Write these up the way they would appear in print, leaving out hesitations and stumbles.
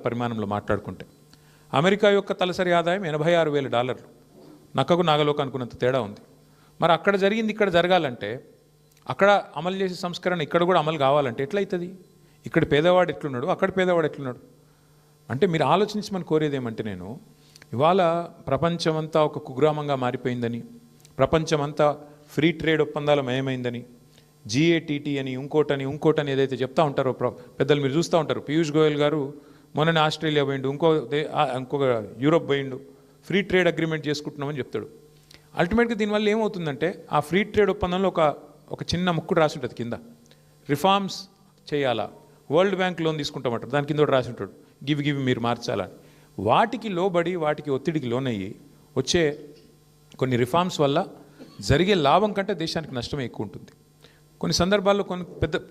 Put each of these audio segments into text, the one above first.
పరిమాణంలో మాట్లాడుకుంటే అమెరికా యొక్క తలసరి ఆదాయం $86,000 నక్కకు నాగలోకి అనుకున్నంత తేడా ఉంది. మరి అక్కడ జరిగింది ఇక్కడ జరగాలంటే, అక్కడ అమలు చేసే సంస్కరణ ఇక్కడ కూడా అమలు కావాలంటే ఎట్లయితుంది? ఇక్కడ పేదవాడు ఎట్లున్నాడు, అక్కడ పేదవాడు ఎట్లున్నాడు అంటే మీరు ఆలోచించమని కోరేది ఏమంటే, నేను ఇవాళ ప్రపంచమంతా ఒక కుగ్రామంగా మారిపోయిందని, ప్రపంచమంతా ఫ్రీ ట్రేడ్ ఒప్పందాల మయమైందని, GATT అని ఇంకోటని ఏదైతే చెప్తా ఉంటారో పెద్దలు మీరు చూస్తూ ఉంటారు. పీయూష్ గోయల్ గారు మొన్ననే ఆస్ట్రేలియా పోయిండు, ఇంకొక యూరోప్ పోయిండు, ఫ్రీ ట్రేడ్ అగ్రిమెంట్ చేసుకుంటున్నామని చెప్తాడు. అల్టిమేట్గా దీనివల్ల ఏమవుతుందంటే, ఆ ఫ్రీ ట్రేడ్ ఒప్పందంలో ఒక చిన్న ముక్కుడు రాసి ఉంటుంది కింద, రిఫార్మ్స్ చేయాలా, వరల్డ్ బ్యాంక్ లోన్ తీసుకుంటామంటారు, దాని కింద రాసి ఉంటాడు గివి మీరు మార్చాలని. వాటికి లోబడి వాటికి ఒత్తిడికి లోనయ్యి వచ్చే కొన్ని రిఫార్మ్స్ వల్ల జరిగే లాభం కంటే దేశానికి నష్టమే ఎక్కువ ఉంటుంది. కొన్ని సందర్భాల్లో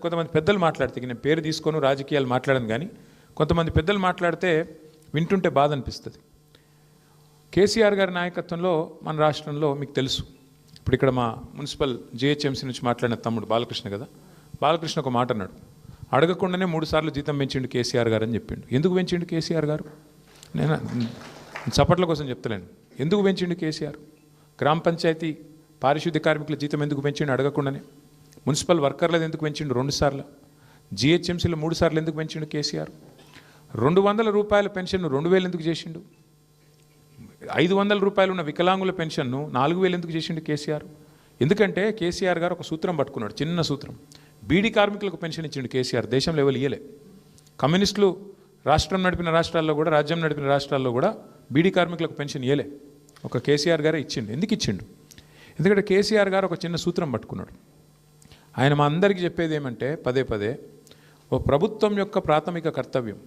కొంతమంది పెద్దలు మాట్లాడితే, నేను పేరు తీసుకొని రాజకీయాలు మాట్లాడను కానీ కొంతమంది పెద్దలు మాట్లాడితే వింటుంటే బాధ అనిపిస్తుంది. కేసీఆర్ గారి నాయకత్వంలో మన రాష్ట్రంలో మీకు తెలుసు, ఇప్పుడు ఇక్కడ మా మున్సిపల్ GHMC నుంచి మాట్లాడిన తమ్ముడు బాలకృష్ణ కదా, బాలకృష్ణ ఒక మాట అన్నాడు, అడగకుండానే 3 సార్లు జీతం పెంచిండు కేసీఆర్ గారు అని చెప్పిండు. ఎందుకు పెంచిండు కేసీఆర్ గారు? నేను చప్పట్ల కోసం చెప్తలేను. ఎందుకు పెంచిండు కేసీఆర్? గ్రామ పంచాయతీ పారిశుద్ధ్య కార్మికుల జీతం ఎందుకు పెంచిండు అడగకుండానే? మున్సిపల్ వర్కర్లది ఎందుకు పెంచిండు 2 సార్లు? GHMCలో 3 సార్లు ఎందుకు పెంచిండు కేసీఆర్? $200 పెన్షన్ను 2,000 ఎందుకు చేసిండు? $500 ఉన్న వికలాంగుల పెన్షన్ను 4,000 ఎందుకు చేసిండు కేసీఆర్? ఎందుకంటే కేసీఆర్ గారు ఒక సూత్రం పట్టుకున్నాడు, చిన్న సూత్రం. బీడీ కార్మికులకు పెన్షన్ ఇచ్చిండు కేసీఆర్, దేశంలో ఎవరు ఇయ్యలే. కమ్యూనిస్టులు రాష్ట్రం నడిపిన రాష్ట్రాల్లో కూడా, రాజ్యం నడిపిన రాష్ట్రాల్లో కూడా బీడీ కార్మికులకు పెన్షన్ ఇయ్యలే, ఒక కేసీఆర్ గారే ఇచ్చిండు. ఎందుకు ఇచ్చిండు? ఎందుకంటే కేసీఆర్ గారు ఒక చిన్న సూత్రం పట్టుకున్నాడు. ఆయన మా అందరికీ చెప్పేది ఏమంటే, పదే ఓ ప్రభుత్వం యొక్క ప్రాథమిక కర్తవ్యం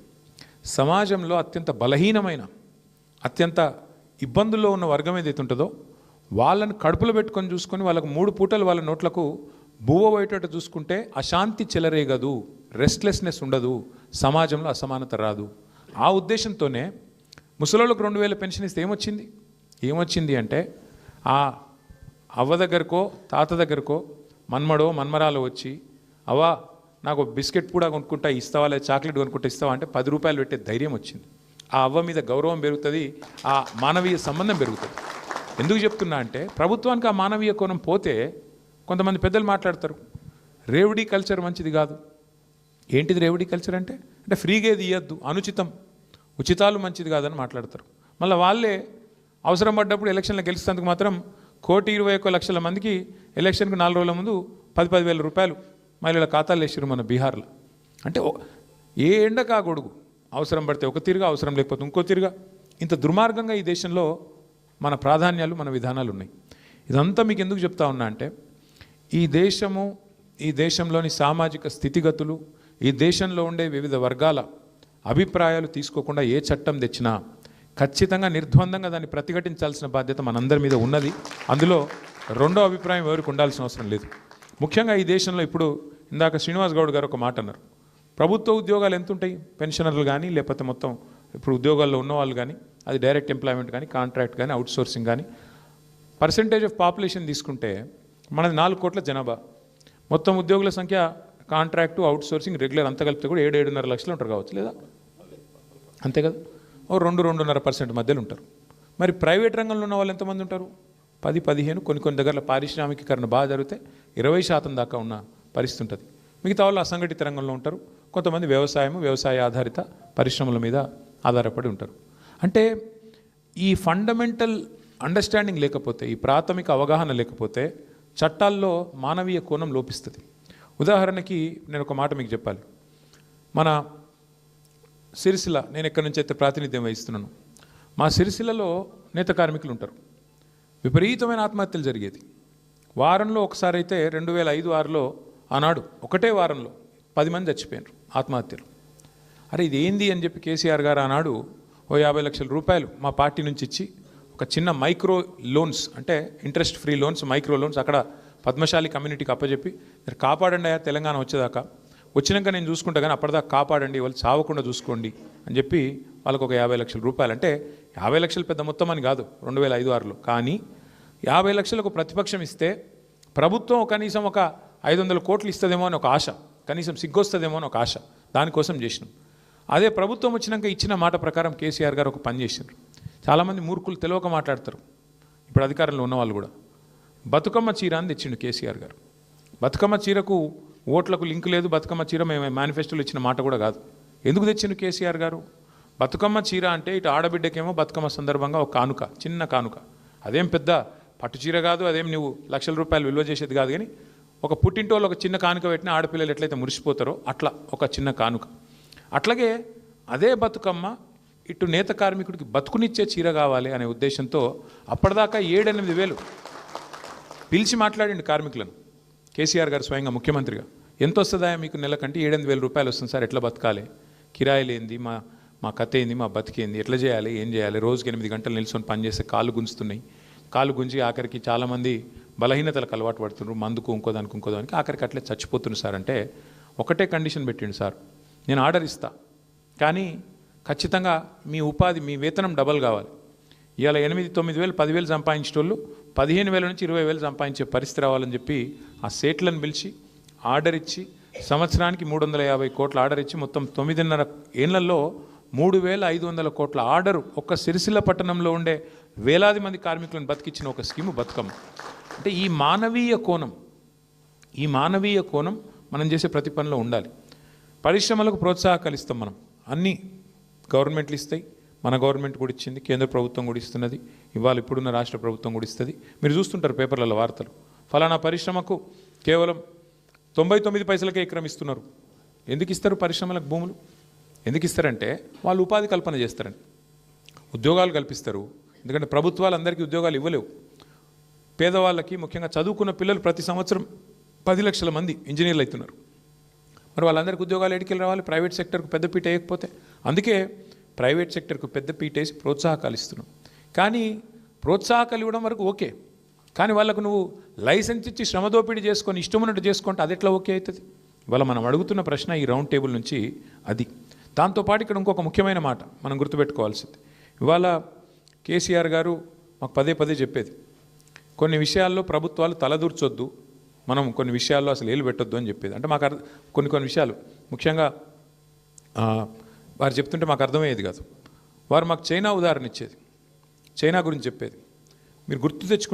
సమాజంలో అత్యంత బలహీనమైన, అత్యంత ఇబ్బందుల్లో ఉన్న వర్గం ఏదైతే ఉంటుందో వాళ్ళని కడుపులో పెట్టుకొని చూసుకొని, వాళ్ళకు 3 పూటలు వాళ్ళ నోట్లకు బువ్వ పోయేటట్టు చూసుకుంటే అశాంతి చెలరేగదు, రెస్ట్లెస్నెస్ ఉండదు, సమాజంలో అసమానత రాదు. ఆ ఉద్దేశంతోనే ముసలోళ్ళకు 2,000 పెన్షన్ ఇస్తే ఏమొచ్చింది అంటే, ఆ అవ్వ దగ్గరకో తాత దగ్గరకో మన్మడో మన్మరాలో వచ్చి, అవ్వ నాకు బిస్కెట్ కూడా కొనుక్కుంటా ఇస్తావా, లేదా చాక్లెట్ కొనుక్కుంటా ఇస్తావా అంటే $10 పెట్టే ధైర్యం వచ్చింది. ఆ అవ్వ మీద గౌరవం పెరుగుతుంది, ఆ మానవీయ సంబంధం పెరుగుతుంది. ఎందుకు చెప్తున్నా అంటే, ప్రభుత్వానికి ఆ మానవీయ కోణం పోతే కొంతమంది పెద్దలు మాట్లాడతారు, రేవడీ కల్చర్ మంచిది కాదు. ఏంటిది రేవడీ కల్చర్ అంటే ఫ్రీగా ఏది ఇవ్వద్దు, అనుచితం, ఉచితాలు మంచిది కాదని మాట్లాడతారు. మళ్ళీ వాళ్ళే అవసరం పడ్డప్పుడు ఎలక్షన్లో గెలిచేందుకు మాత్రం 1,21,00,000 మందికి ఎలక్షన్కు 4 రోజుల ముందు 10,000 రూపాయలు మహిళల ఖాతాలు వేసారు మన బీహార్లో. అంటే ఏ ఎండకా గొడుగు, అవసరం పడితే ఒక తీరుగా, అవసరం లేకపోతే ఇంకో తీరుగా, ఇంత దుర్మార్గంగా ఈ దేశంలో మన ప్రాధాన్యాలు, మన విధానాలు ఉన్నాయి. ఇదంతా మీకు ఎందుకు చెప్తా ఉన్నా అంటే, ఈ దేశంలోని సామాజిక స్థితిగతులు, ఈ దేశంలో ఉండే వివిధ వర్గాల అభిప్రాయాలు తీసుకోకుండా ఏ చట్టం తెచ్చినా ఖచ్చితంగా నిర్ద్వందంగా దాన్ని ప్రతిఘటించాల్సిన బాధ్యత మనందరి మీద ఉన్నది. అందులో రెండో అభిప్రాయం ఎవరికి ఉండాల్సిన అవసరం లేదు. ముఖ్యంగా ఈ దేశంలో ఇప్పుడు ఇందాక శ్రీనివాస్ గౌడ్ గారు ఒక మాట అన్నారు, ప్రభుత్వ ఉద్యోగాలు ఎంత ఉంటాయి, పెన్షనర్లు కానీ లేకపోతే మొత్తం ఇప్పుడు ఉద్యోగాల్లో ఉన్నవాళ్ళు కానీ, అది డైరెక్ట్ ఎంప్లాయ్మెంట్ కానీ, కాంట్రాక్ట్ కానీ, అవుట్సోర్సింగ్ కానీ, పర్సెంటేజ్ ఆఫ్ పాపులేషన్ తీసుకుంటే మనది 4 కోట్ల జనాభా, మొత్తం ఉద్యోగుల సంఖ్య కాంట్రాక్టు, అవుట్సోర్సింగ్, రెగ్యులర్ అంతా కలిపితే కూడా 7-7.5 లక్షలు ఉంటారు కావచ్చు, లేదా అంతే కదా, ఓ 2-2.5% మధ్యలో ఉంటారు. మరి ప్రైవేట్ రంగంలో ఉన్న వాళ్ళు ఎంతమంది ఉంటారు? 10-15, కొన్ని దగ్గరలో పారిశ్రామికీకరణ బాగా జరిగితే 20% దాకా ఉన్న పరిస్థితి ఉంటుంది. మిగతా వాళ్ళు అసంఘటిత రంగంలో ఉంటారు, కొంతమంది వ్యవసాయ ఆధారిత పరిశ్రమల మీద ఆధారపడి ఉంటారు. అంటే ఈ ఫండమెంటల్ అండర్స్టాండింగ్ లేకపోతే, ఈ ప్రాథమిక అవగాహన లేకపోతే చట్టాల్లో మానవీయ కోణం లోపిస్తుంది. ఉదాహరణకి నేను ఒక మాట మీకు చెప్పాలి. మన సిరిసిల్ల, నేను ఎక్కడి నుంచి అయితే ప్రాతినిధ్యం వహిస్తున్నాను, మా సిరిసిల్లలో నేత కార్మికులు ఉంటారు. విపరీతమైన ఆత్మహత్యలు జరిగేది. వారంలో ఒకసారి అయితే 2005-6లో ఆనాడు ఒకటే వారంలో 10 మంది చచ్చిపోయారు ఆత్మహత్యలు. అరే ఇది ఏంది అని చెప్పి కేసీఆర్ గారు ఆనాడు ఓ 50 లక్షల రూపాయలు మా పార్టీ నుంచి ఇచ్చి ఒక చిన్న మైక్రో లోన్స్, అంటే interest free loans, micro loans అక్కడ పద్మశాలి కమ్యూనిటీకి అప్పచెప్పి, మీరు కాపాడండి అయ్యా తెలంగాణ వచ్చేదాకా, వచ్చినాక నేను చూసుకుంటా కానీ అప్పటిదాకా కాపాడండి, వాళ్ళు చావకుండా చూసుకోండి అని చెప్పి వాళ్ళకు ఒక 50 లక్షల రూపాయలు. అంటే 50 లక్షలు పెద్ద మొత్తం అని కాదు 2005-6లో, కానీ 50 లక్షలకు ప్రతిపక్షం ఇస్తే ప్రభుత్వం కనీసం ఒక 500 కోట్లు ఇస్తుందేమో అని ఒక ఆశ, కనీసం సిగ్గొస్తుందేమో అని ఒక ఆశ, దానికోసం చేసినాం. అదే ప్రభుత్వం వచ్చినాక ఇచ్చిన మాట ప్రకారం కేసీఆర్ గారు ఒక పని చేశారు. చాలామంది మూర్ఖులు తెలియక మాట్లాడతారు, ఇప్పుడు అధికారంలో ఉన్నవాళ్ళు కూడా. బతుకమ్మ చీర అని తెచ్చిండు కేసీఆర్ గారు. బతుకమ్మ చీరకు ఓట్లకు లింక్ లేదు, బతుకమ్మ చీర మేము మేనిఫెస్టోలో ఇచ్చిన మాట కూడా కాదు. ఎందుకు తెచ్చిండు కేసీఆర్ గారు? బతుకమ్మ చీర అంటే ఇటు ఆడబిడ్డకేమో బతుకమ్మ సందర్భంగా ఒక కానుక, చిన్న కానుక. అదేం పెద్ద పట్టు చీర కాదు, అదేం నువ్వు లక్షల రూపాయలు విలువ చేసేది కాదు. కానీ ఒక పుట్టింటోళ్ళు ఒక చిన్న కానుక పెట్టిన ఆడపిల్లలు ఎట్లయితే మురిసిపోతారో అట్లా ఒక చిన్న కానుక. అట్లాగే అదే బతుకమ్మ ఇటు నేత కార్మికుడికి బతుకునిచ్చే చీర కావాలి అనే ఉద్దేశంతో అప్పటిదాకా 7-8 వేలు పిలిచి మాట్లాడిండు కార్మికులను కేసీఆర్ గారు స్వయంగా ముఖ్యమంత్రిగా. ఎంత వస్తుందా మీకు నెలకంటే? 7-8 వేల రూపాయలు వస్తుంది సార్, ఎట్లా బతకాలి, కిరాయిలు ఏంది, మా కథ ఏంది, మా బతికేంది, ఎట్లా చేయాలి, ఏం చేయాలి, రోజుకి 8 గంటలు నిల్చొని పనిచేస్తే కాళ్ళు గుంజుతున్నాయి, కాళ్ళు గుంజి ఆఖరికి చాలామంది బలహీనతలకు అలవాటు పడుతున్నారు, మందుకు ఇంకోదానికి ఆఖరికి అట్లే చచ్చిపోతున్నారు సార్. అంటే ఒకటే కండిషన్ పెట్టిండు సార్, నేను ఆర్డర్ ఇస్తా కానీ ఖచ్చితంగా మీ ఉపాధి, మీ వేతనం డబల్ కావాలి. ఇవాళ 8-9 వేలు 10 వేలు సంపాదించేటోళ్ళు 15 వేల నుంచి 20 వేలు సంపాదించే పరిస్థితి రావాలని చెప్పి ఆ సేట్లను పిలిచి ఆర్డర్ ఇచ్చి సంవత్సరానికి 350 కోట్ల ఆర్డర్ ఇచ్చి మొత్తం 9.5 ఏళ్లలో 3,500 కోట్ల ఆర్డరు ఒక్క సిరిసిల్ల పట్టణంలో ఉండే వేలాది మంది కార్మికులను బతికించిన ఒక స్కీము బతుకమ్మ. అంటే ఈ మానవీయ కోణం మనం చేసే ప్రతి పనిలో ఉండాలి. పరిశ్రమలకు ప్రోత్సాహకాలు ఇస్తాం మనం, అన్నీ గవర్నమెంట్లు ఇస్తాయి, మన గవర్నమెంట్ కూడా ఇచ్చింది, కేంద్ర ప్రభుత్వం కూడా ఇస్తున్నది, ఇవాళ ఇప్పుడున్న రాష్ట్ర ప్రభుత్వం కూడా ఇస్తుంది. మీరు చూస్తుంటారు పేపర్లలో వార్తలు, ఫలానా పరిశ్రమకు కేవలం 99 పైసలకే ఎకరం ఇస్తున్నారు. ఎందుకు ఇస్తారు పరిశ్రమలకు భూములు? ఎందుకు ఇస్తారంటే వాళ్ళు ఉపాధి కల్పన చేస్తారని, ఉద్యోగాలు కల్పిస్తారు. ఎందుకంటే ప్రభుత్వాలు అందరికీ ఉద్యోగాలు ఇవ్వలేవు. పేదవాళ్ళకి, ముఖ్యంగా చదువుకున్న పిల్లలు ప్రతి సంవత్సరం 10 లక్షల మంది ఇంజనీర్లు అవుతున్నారు. మరి వాళ్ళందరికీ ఉద్యోగాలు ఎడికెళ్ళి రావాలి? ప్రైవేట్ సెక్టర్కు పెద్దపీట వేయకపోతే. అందుకే ప్రైవేట్ సెక్టర్కు పెద్దపీట వేసి ప్రోత్సాహకాలు ఇస్తున్నాం. కానీ ప్రోత్సాహకాలు ఇవ్వడం వరకు ఓకే, కానీ వాళ్ళకు నువ్వు లైసెన్స్ ఇచ్చి శ్రమదోపిడీ చేసుకొని ఇష్టమున్నట్టు చేసుకుంటే అది ఎట్లా ఓకే అవుతుంది? ఇవాళ మనం అడుగుతున్న ప్రశ్న ఈ రౌండ్ టేబుల్ నుంచి అది. దాంతోపాటు ఇక్కడ ఇంకొక ముఖ్యమైన మాట మనం గుర్తుపెట్టుకోవాల్సింది. ఇవాళ కేసీఆర్ గారు మాకు పదే చెప్పేది, కొన్ని విషయాల్లో ప్రభుత్వాలు తలదూర్చొద్దు, మనం కొన్ని విషయాల్లో అసలు ఏలు పెట్టొద్దు అని చెప్పేది. అంటే మాకు కొన్ని విషయాలు ముఖ్యంగా వారు చెప్తుంటే మాకు అర్థమయ్యేది కాదు. వారు మాకు చైనా ఉదాహరణ ఇచ్చేది, చైనా గురించి చెప్పేది. మీరు గుర్తు తెచ్చుకుంటే